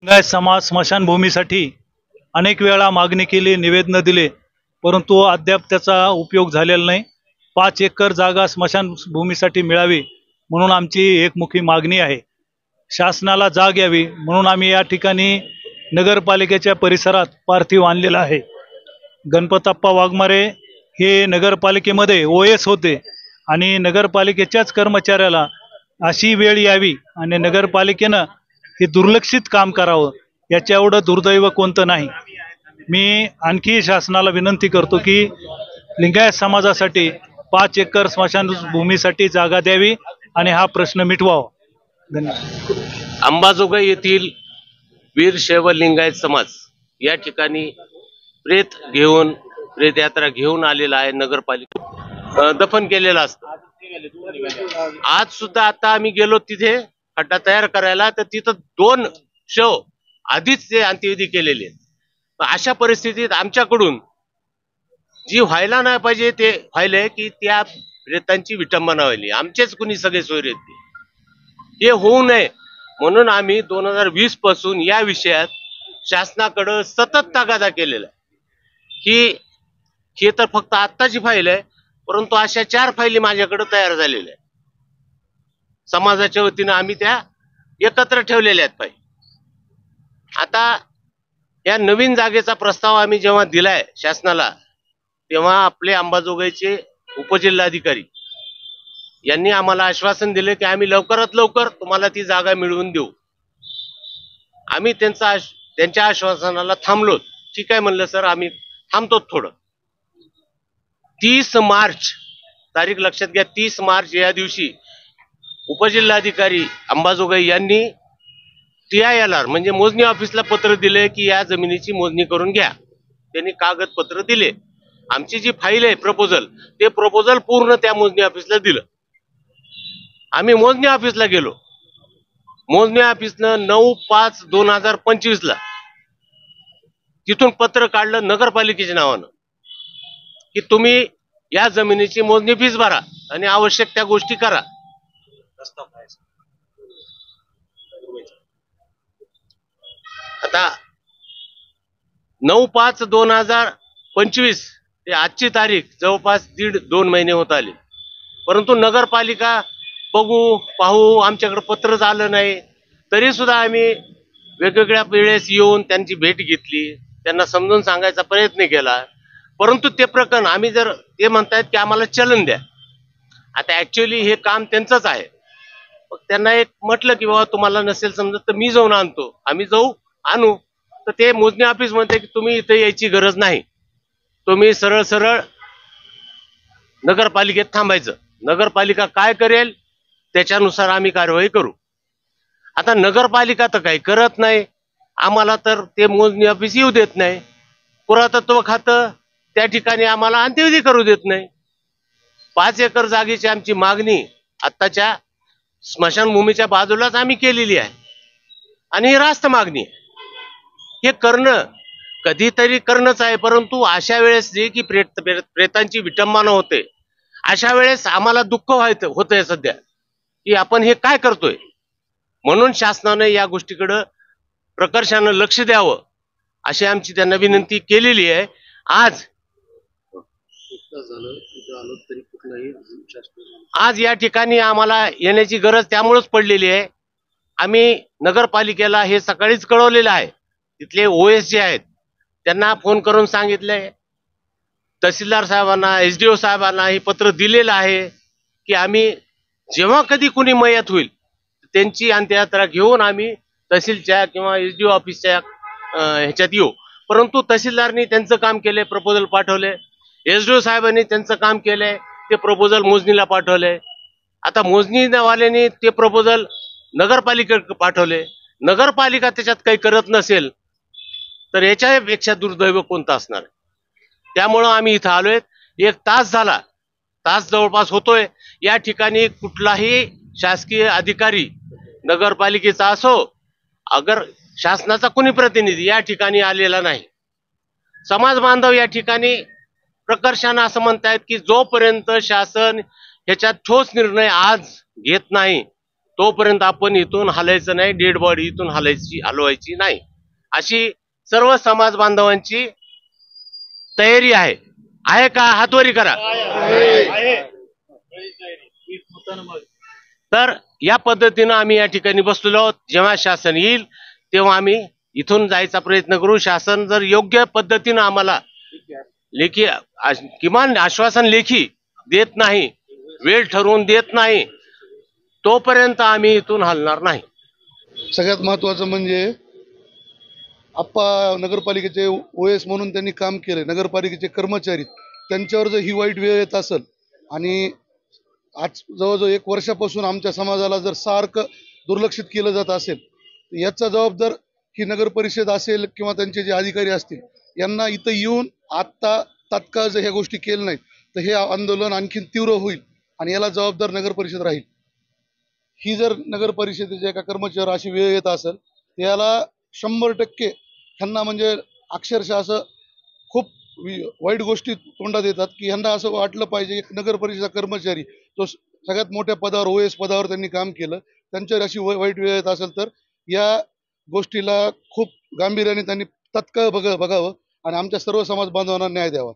लिंगायत समाज स्मशानभूमीसाठी अनेक वेळा मागणी केली, निवेदन दिले, परंतु अद्याप त्याचा उपयोग झालेला नाही. 5 एकर जागा स्मशानभूमीसाठी मिळावी म्हणून आमची एकमुखी मागणी आहे. शासनाला जाग यावी म्हणून आम्ही या ठिकाणी नगरपालिकेच्या परिसरात पार्थिव आणलेला आहे. गणपतप्पा वाघमारे हे नगरपालिकेमध्ये OS होते आणि नगरपालिकेच्याच कर्मचाऱ्याला अशी वेळ यावी आणि नगरपालिकेनं हे दुर्लक्षित काम करावं, याच्या एवढं दुर्दैव कोणतं नाही. मी आणखी शासनाला विनंती करतो की लिंगायत समाजासाठी 5 एकर स्मशानभूमीसाठी जागा द्यावी आणि हा प्रश्न मिटवावा. धन्यवाद. अंबाजोगाई येथील वीरशैव लिंगायत समाज या ठिकाणी प्रेत यात्रा घेऊन आलेला आहे. नगरपालिका दफन केलेला असतं. आज सुद्धा आता आम्ही गेलो तिथे खड्डा तयार करायला, तर तिथं 2 शव आधीच ते अंत्यविधी केलेले. अशा परिस्थितीत आमच्याकडून जी व्हायला नाही पाहिजे ते व्हायलंय की त्या प्रेतांची विटंबना व्हायली. आमचेच कुणी सगळे सोयरे हे होऊ नये म्हणून आम्ही 2020 पासून या विषयात शासनाकडे सतत तगादा केलेला आहे. ही तर फक्त आत्ताची फाईल आहे, परंतु अशा 4 फाईली माझ्याकडे तयार झालेल्या आहेत. समाजाच्या वतीनं आम्ही त्या एकत्र ठेवलेल्या आहेत फाईल. आता या नवीन जागेचा प्रस्ताव आम्ही जेव्हा दिलाय शासनाला, तेव्हा आपले अंबाजोगाईचे उपजिल्हाधिकारी यांनी आम्हाला आश्वासन दिले की आम्ही लवकरात लवकर तुम्हाला ती जागा मिळवून देऊ. आम्ही त्यांच्या आश्वासनाला थांबलो. ठीक आहे म्हणलं सर, आम्ही थांबतो थोडं. 30 मार्च तारीख लक्षात घ्या, 30 मार्च या दिवशी उपजिल्हाधिकारी अंबाजोगाई यांनी TILR म्हणजे मोजणी ऑफिसला पत्र दिले की या जमिनीची मोजणी करून घ्या. त्यांनी कागदपत्र दिले. आमची जी फाईल आहे प्रपोजल, ते प्रपोजल पूर्ण त्या मोजणी ऑफिसला दिलं. आम्ही मोजणी ऑफिसला गेलो. मोजणी ऑफिसनं 9/5/2025 ला तिथून पत्र काढलं नगरपालिकेच्या नावानं की तुम्ही या जमिनीची मोजणी फीस भरा आणि आवश्यक त्या गोष्टी करा. आता 9/5/2025 ते आजची तारीख जवळपास 1.5-2 महिने होत आले, परंतु नगरपालिका बघू पाहू आमच्याकडे पत्रच आलं नाही. तरी सुद्धा आम्ही वेगवेगळ्या वेळेस येऊन त्यांची भेट घेतली, त्यांना समजून सांगायचा प्रयत्न केला, परंतु ते प्रकरण आम्ही जर ते म्हणतायत की आम्हाला चलन द्या. आता ऍक्च्युअली हे काम त्यांचंच आहे. मग त्यांना एक म्हटलं की बाबा तुम्हाला नसेल समजत तर मी जाऊन आणतो. आम्ही जाऊ आणू, तर ते मोजणी ऑफिस म्हणते की तुम्ही इथे यायची गरज नाही, तुम्ही सरळ सरळ नगरपालिकेत थांबायचं. नगरपालिका काय करेल त्याच्यानुसार आम्ही कारवाई करू. आता नगरपालिका तर काही करत नाही, आम्हाला तर ते मोजणी ऑफिस येऊ देत नाही. पुरातत्व खातं त्या ठिकाणी आम्हाला अंत्यविधी करू देत नाही. 5 एकर जागेची आमची मागणी आत्ताच्या स्मशानभूमीच्या बाजूलाच आम्ही केलेली आहे आणि ही रास्त मागणी आहे. हे करणं कधीतरी करणंच आहे, परंतु अशा वेळेस जे की प्रेतांची विटंबना होते, अशा वेळेस आम्हाला दुःख होतंय सध्या की आपण हे काय करतोय. म्हणून शासनाने या गोष्टीकडे प्रकर्षानं लक्ष द्यावं अशी आमची त्यांना विनंती केलेली आहे. आज या ठिकाणी आम्हाला येण्याची गरज त्यामुळेच पडलेली आहे. आम्ही नगरपालिकेला हे सकाळीच कळवलेलं आहे. तिथले OS जे आहेत त्यांना फोन करून सांगितलंय, तहसीलदार साहेबांना, SDO साहेबांना हे पत्र दिलेलं आहे की आम्ही जेव्हा कधी कुणी मयत होईल त्यांची अंत्ययात्रा घेऊन आम्ही तहसीलच्या किंवा SDO ऑफिसच्या ह्याच्यात येऊ. परंतु तहसीलदारनी त्यांचं काम केलंय, प्रपोजल पाठवले. SDO साहेबांनी त्यांचं काम केलंय, ते प्रपोजल मोजणीला पाठवले. आता मोजणीवाल्यांनी ते प्रपोजल नगरपालिकेकडे पाठवले. नगरपालिका त्याच्यात काही करत नसेल तर याच्यापेक्षा दुर्दैव कोणतं असणार आहे. त्यामुळं आम्ही इथं आलोय. 1 तास झाला, तास जवळपास होतोय. या ठिकाणी कुठलाही शासकीय अधिकारी नगरपालिकेचा असो अगर शासनाचा कोणी प्रतिनिधी या ठिकाणी आलेला नाही. समाज बांधव या ठिकाणी प्रकर्षानं असं म्हणतायत की जोपर्यंत शासन ह्याच्यात ठोस निर्णय आज घेत नाही तोपर्यंत आपण इथून हलायचं नाही, डेड बॉडी इथून हलवायची नाही, अशी सर्व समाज बांधवांची तयारी आहे. आहे का? हातवरी करा. तर या पद्धतीनं आम्ही या ठिकाणी बसलेलो आहोत. जेव्हा शासन येईल तेव्हा आम्ही इथून जायचा प्रयत्न करू. शासन जर योग्य पद्धतीनं आम्हाला लेखी किमान आश्वासन लेखी देत नाही, वेळ ठरवून देत नाही, तोपर्यंत आम्ही इथून हलणार नाही. सगळ्यात महत्त्वाचं म्हणजे आप्पा नगरपालिकेचे OS म्हणून त्यांनी काम केले. नगरपालिकेचे कर्मचारी, त्यांच्यावर जर ही वाईट वेळ येत असेल आणि आज जवळजवळ 1 वर्षापासून आमच्या समाजाला जर सारखं दुर्लक्षित केलं जात असेल, तर याचा जबाबदार ही नगर परिषद असेल किंवा त्यांचे जे अधिकारी असतील. यांना इथं येऊन आत्ता तात्काळ जर ह्या गोष्टी केल्या नाहीत तर हे आंदोलन आणखीन तीव्र होईल आणि याला जबाबदार नगर परिषद राहील. ही जर नगर परिषदेच्या एका कर्मचाऱ्यावर अशी वेळ येत असेल तर याला 100% ह्यांना म्हणजे अक्षरशः असं खूप वाईट गोष्टी तोंडात येतात की ह्यांना असं वाटलं पाहिजे एक नगर परिषदेचा कर्मचारी तो सगळ्यात मोठ्या पदावर OS पदावर त्यांनी काम केलं, त्यांच्यावर अशी वाईट वेळ येत असेल तर या गोष्टीला खूप गांभीर्याने त्यांनी तत्काळ बघावं आणि आमच्या सर्व समाज बांधवांना न्याय द्यावा.